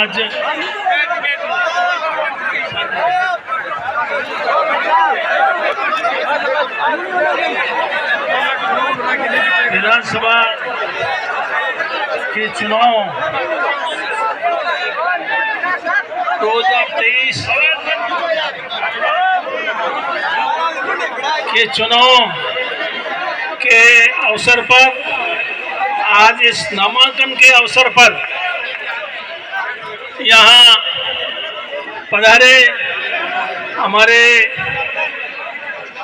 आज विधानसभा के चुनाव 2023 के चुनाव के अवसर पर आज इस नामांकन के अवसर पर यहाँ पधारे हमारे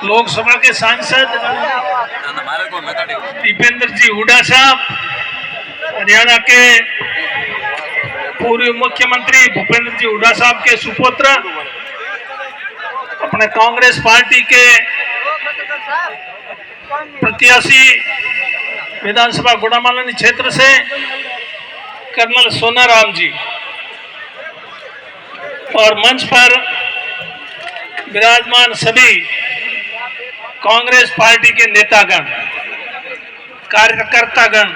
लोकसभा के सांसद दीपेंद्र जी हुड्डा साहब, हरियाणा के पूर्व मुख्यमंत्री भूपेंद्र जी हुड्डा साहब के सुपुत्र, अपने कांग्रेस पार्टी के प्रत्याशी विधानसभा गुड़ामालानी क्षेत्र से कर्नल सोनाराम जी, और मंच पर विराजमान सभी कांग्रेस पार्टी के नेतागण, कार्यकर्तागण,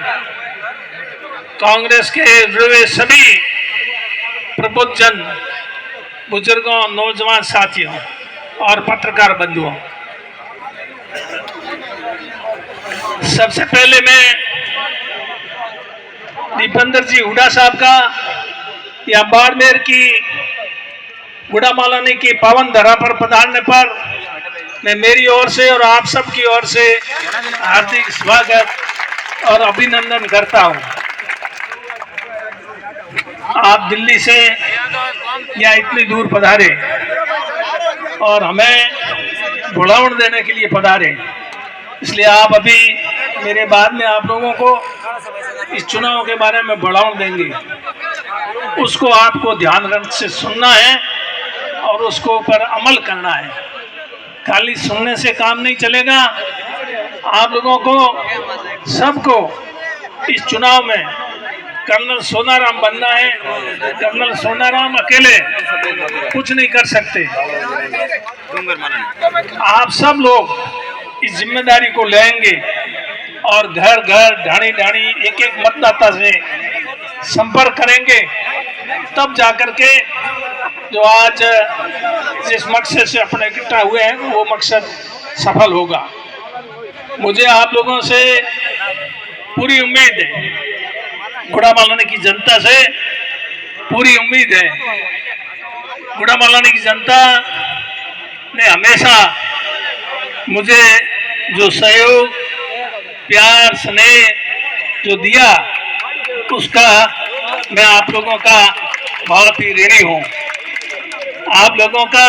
कांग्रेस के जुड़े सभी प्रबुद्ध जन, बुजुर्गों, नौजवान साथियों और पत्रकार बंधुओं, सबसे पहले मैं दीपेंद्र जी हुड्डा साहब का या बाड़मेर की गुड़ामालानी की पावन धरा पर पधारने पर मैं मेरी ओर से और आप सब की ओर से हार्दिक स्वागत और अभिनंदन करता हूं। आप दिल्ली से या इतनी दूर पधारे और हमें बुलावन देने के लिए पधारे, इसलिए आप अभी मेरे बाद में आप लोगों को इस चुनाव के बारे में बुलावन देंगे, उसको आपको ध्यान रख से सुनना है और उसको ऊपर अमल करना है। खाली सुनने से काम नहीं चलेगा, आप लोगों को सबको इस चुनाव में कर्नल सोनाराम बनना है। कर्नल सोनाराम अकेले कुछ नहीं कर सकते, आप सब लोग इस जिम्मेदारी को लेंगे और घर घर, ढाणी ढाणी, एक एक मतदाता से संपर्क करेंगे, तब जाकर के जो आज जिस मकसद से अपने इकट्ठा हुए हैं वो मकसद सफल होगा। मुझे आप लोगों से पूरी उम्मीद है, गुड़ामालानी की जनता से पूरी उम्मीद है। गुड़ामालानी की जनता ने हमेशा मुझे जो सहयोग, प्यार, स्नेह जो दिया, उसका मैं आप लोगों का बहुत ही ऋणी हूँ। आप लोगों का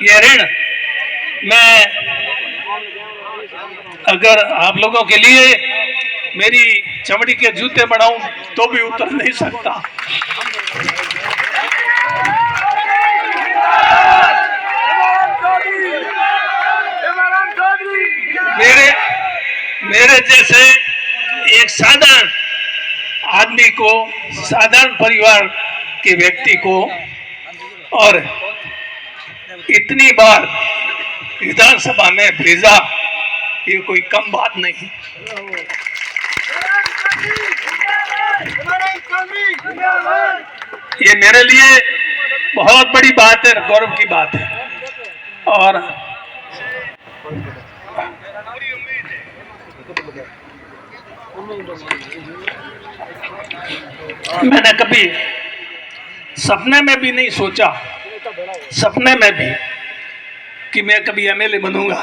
ये ऋण मैं अगर आप लोगों के लिए मेरी चमड़ी के जूते बनाऊं तो भी उतर नहीं सकता। मेरे जैसे एक साधारण आदमी को, साधारण परिवार के व्यक्ति को, और इतनी बार विधानसभा में भेजा, ये कोई कम बात नहीं। ये मेरे लिए बहुत बड़ी बात है, गौरव की बात है। और मैंने कभी सपने में भी नहीं सोचा, सपने में भी, कि मैं कभी एमएलए बनूंगा,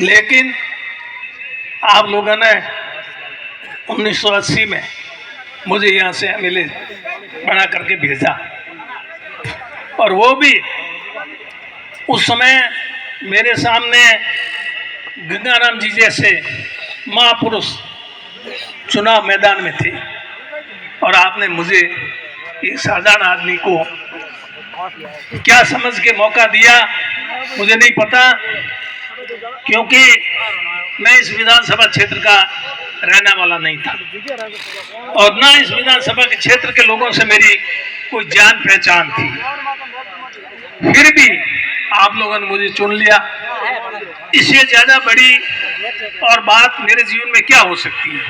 लेकिन आप लोगों ने 1980 में मुझे यहाँ से एमएलए बना करके भेजा, और वो भी उस समय मेरे सामने गंगाराम जी जैसे महापुरुष चुनाव मैदान में थे, और आपने मुझे एक साधारण आदमी को क्या समझ के मौका दिया मुझे नहीं पता, क्योंकि मैं इस विधानसभा क्षेत्र का रहने वाला नहीं था, और ना इस विधानसभा के क्षेत्र के लोगों से मेरी कोई जान पहचान थी। फिर भी आप लोगों ने मुझे चुन लिया, इससे ज्यादा बड़ी और बात मेरे जीवन में क्या हो सकती है।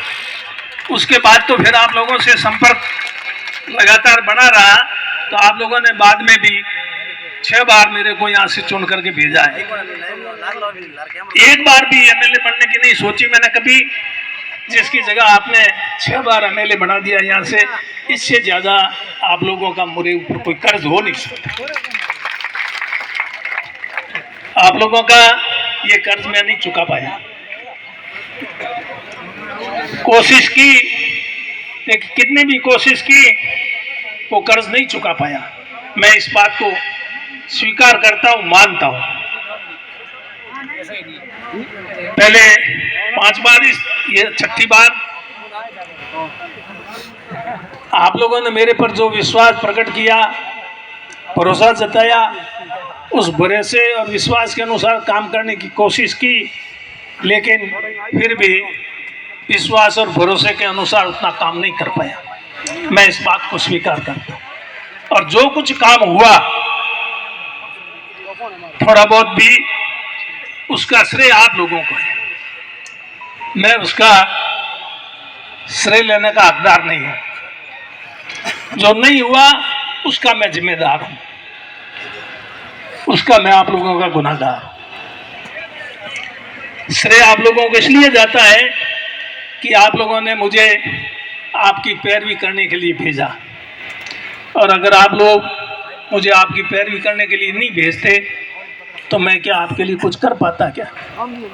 उसके बाद तो फिर आप लोगों से संपर्क लगातार बना रहा। तो आप लोगों ने बाद में भी 6 बार मेरे को यहाँ से चुन करके भेजा है। एक बार भी एमएलए बनने की नहीं सोची मैंने कभी, जिसकी जगह आपने 6 बार एमएलए बना दिया यहाँ से। इससे ज्यादा आप लोगों का मेरे ऊपर कोई कर्ज हो नहीं सकता। आप लोगों का ये कर्ज मैं नहीं चुका पाया। कोशिश की, लेकिन कितनी भी कोशिश की वो कर्ज नहीं चुका पाया। मैं इस बात को स्वीकार करता हूं, मानता हूं। पहले 5 बार, ये 6ठी बार। आप लोगों ने मेरे पर जो विश्वास प्रकट किया, भरोसा जताया, उस भरोसे और विश्वास के अनुसार काम करने की कोशिश की, लेकिन फिर भी विश्वास और भरोसे के अनुसार उतना काम नहीं कर पाया। मैं इस बात को स्वीकार करता हूं। और जो कुछ काम हुआ थोड़ा बहुत भी, उसका श्रेय आप लोगों को है। मैं उसका श्रेय लेने का हकदार नहीं हूं। जो नहीं हुआ उसका मैं जिम्मेदार हूं, उसका मैं आप लोगों का गुनाहगार हूं। श्रेय आप लोगों को इसलिए जाता है कि आप लोगों ने मुझे आपकी पैरवी करने के लिए भेजा। और अगर आप लोग मुझे आपकी पैरवी करने के लिए नहीं भेजते तो मैं क्या आपके लिए कुछ कर पाता? क्या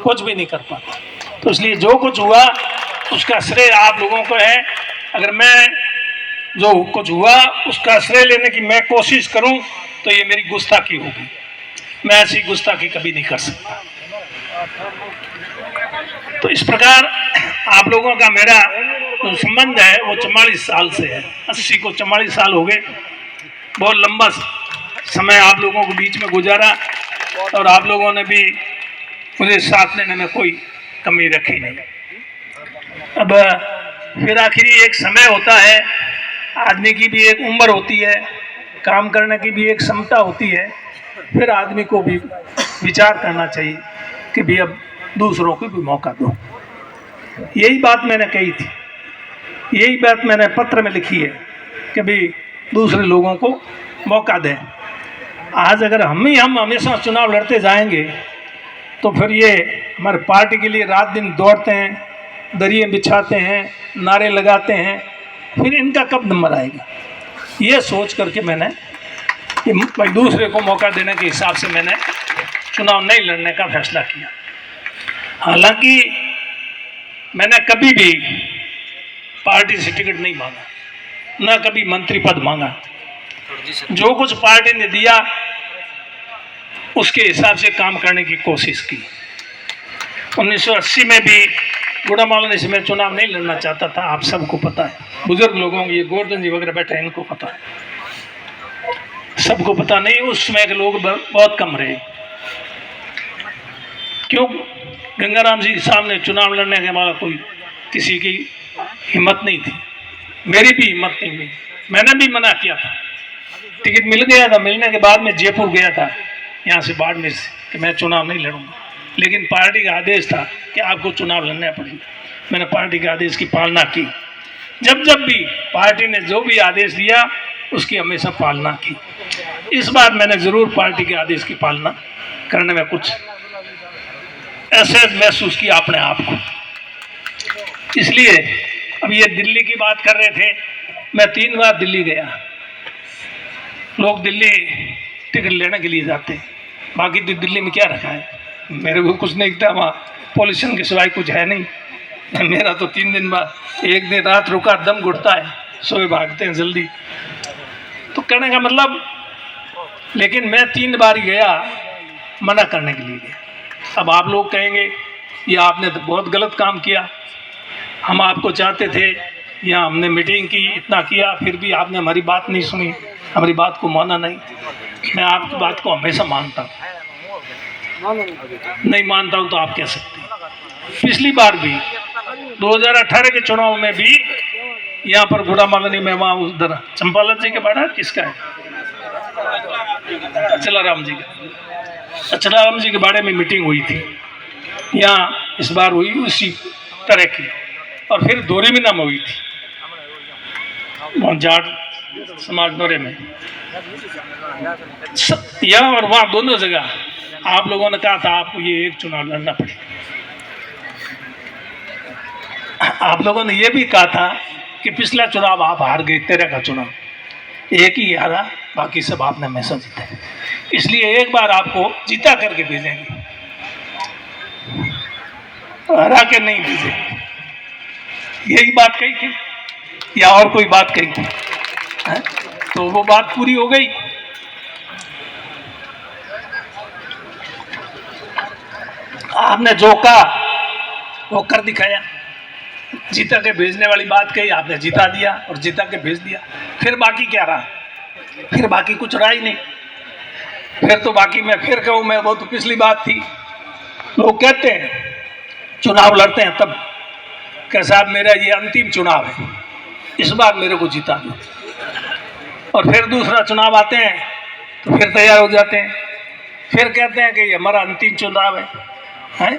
कुछ भी नहीं कर पाता। तो इसलिए जो कुछ हुआ उसका श्रेय आप लोगों को है। अगर मैं जो कुछ हुआ उसका श्रेय लेने की मैं कोशिश करूं तो ये मेरी गुस्ताखी होगी। मैं ऐसी गुस्ताखी कभी नहीं कर सकता। तो इस प्रकार आप लोगों का मेरा जो संबंध है वो 44 साल से है। 80 को 44 साल हो गए। बहुत लंबा समय आप लोगों को बीच में गुजारा और आप लोगों ने भी मुझे साथ लेने में कोई कमी रखी नहीं। अब फिर आखिरी एक समय होता है, आदमी की भी एक उम्र होती है, काम करने की भी एक क्षमता होती है। फिर आदमी को भी विचार करना चाहिए कि भी अब दूसरों को भी मौका दो। यही बात मैंने कही थी, यही बात मैंने पत्र में लिखी है कि भी दूसरे लोगों को मौका दें। आज अगर हम हमेशा चुनाव लड़ते जाएंगे तो फिर ये हमारे पार्टी के लिए रात दिन दौड़ते हैं, दरिये बिछाते हैं, नारे लगाते हैं, फिर इनका कब नंबर आएगा? ये सोच करके मैंने कि भाई दूसरे को मौका देने के हिसाब से मैंने चुनाव नहीं लड़ने का फैसला किया। हालांकि मैंने कभी भी पार्टी से टिकट नहीं मांगा, ना कभी मंत्री पद मांगा। जो कुछ पार्टी ने दिया उसके हिसाब से काम करने की कोशिश की। 1980 में भी गुड़ामालन से मैं चुनाव नहीं लड़ना चाहता था, आप सबको पता है। बुजुर्ग लोगों को, ये गोवर्धन जी वगैरह बैठे हैं, इनको पता है, सबको पता नहीं। उस समय के लोग बहुत कम रहे। क्यों? गंगाराम जी के सामने चुनाव लड़ने के बाद कोई किसी की हिम्मत नहीं थी, मेरी भी हिम्मत नहीं हुई। मैंने भी मना किया था। टिकट मिल गया था, मिलने के बाद मैं जयपुर गया था यहाँ से बाड़मेर से कि मैं चुनाव नहीं लड़ूंगा, लेकिन पार्टी का आदेश था कि आपको चुनाव लड़ना पड़ेगा। मैंने पार्टी के आदेश की पालना की। जब जब भी पार्टी ने जो भी आदेश दिया उसकी हमेशा पालना की। इस बार मैंने ज़रूर पार्टी के आदेश की पालना करने में कुछ ऐसे महसूस किया अपने आप को। इसलिए अब ये दिल्ली की बात कर रहे थे, मैं 3 बार दिल्ली गया। लोग दिल्ली टिकट लेने के लिए जाते हैं, बाकी तो दिल्ली में क्या रखा है? मेरे को कुछ नहीं दिखता वहाँ, पॉल्यूशन के सिवाय कुछ है नहीं। मेरा तो 3 दिन बाद, एक दिन रात रुका दम घुटता है, सोए भागते हैं जल्दी। तो कहने का मतलब, लेकिन मैं 3 बार गया मना करने के लिए गया। अब आप लोग कहेंगे ये आपने तो बहुत गलत काम किया, हम आपको चाहते थे, यहाँ हमने मीटिंग की, इतना किया, फिर भी आपने हमारी बात नहीं सुनी, हमारी बात को माना नहीं। मैं आपकी बात को हमेशा मानता हूँ, नहीं मानता हूँ तो आप कह सकते हैं। पिछली बार भी 2018 के चुनाव में भी यहाँ पर गुड़ामालनी में, वहाँ उधर चंपालाल जी के बाड़ा किसका है, अचलाराम जी का, अचलाराम जी के बारे में मीटिंग हुई थी। यहाँ इस बार हुई उसी तरह की, और फिर दोरी में नाम हुई थी वहाँ जाट समाज दौरे में, यहाँ और वहाँ दोनों जगह आप लोगों ने कहा था आपको ये एक चुनाव लड़ना पड़ेगा। आप लोगों ने ये भी कहा था कि पिछला चुनाव आप हार गए, 13 का चुनाव एक ही हारा, बाकी सब आपने हमेशा जीता, इसलिए एक बार आपको जीता करके भेजेंगे, हरा के नहीं भेजेंगे। यही बात कही थी या और कोई बात कही थी? तो वो बात पूरी हो गई। आपने जो कहा वो कर दिखाया, जीता के भेजने वाली बात कही, आपने जिता दिया और जीता के भेज दिया। फिर बाकी क्या रहा? फिर बाकी कुछ रहा ही नहीं। फिर तो बाकी मैं फिर कहूँ मैं, वो तो पिछली बात थी। लोग कहते हैं चुनाव लड़ते हैं तब कि साहब मेरा ये अंतिम चुनाव है, इस बार मेरे को जिता दो, और फिर दूसरा चुनाव आते हैं तो फिर तैयार हो जाते हैं, फिर कहते हैं कि ये हमारा अंतिम चुनाव है।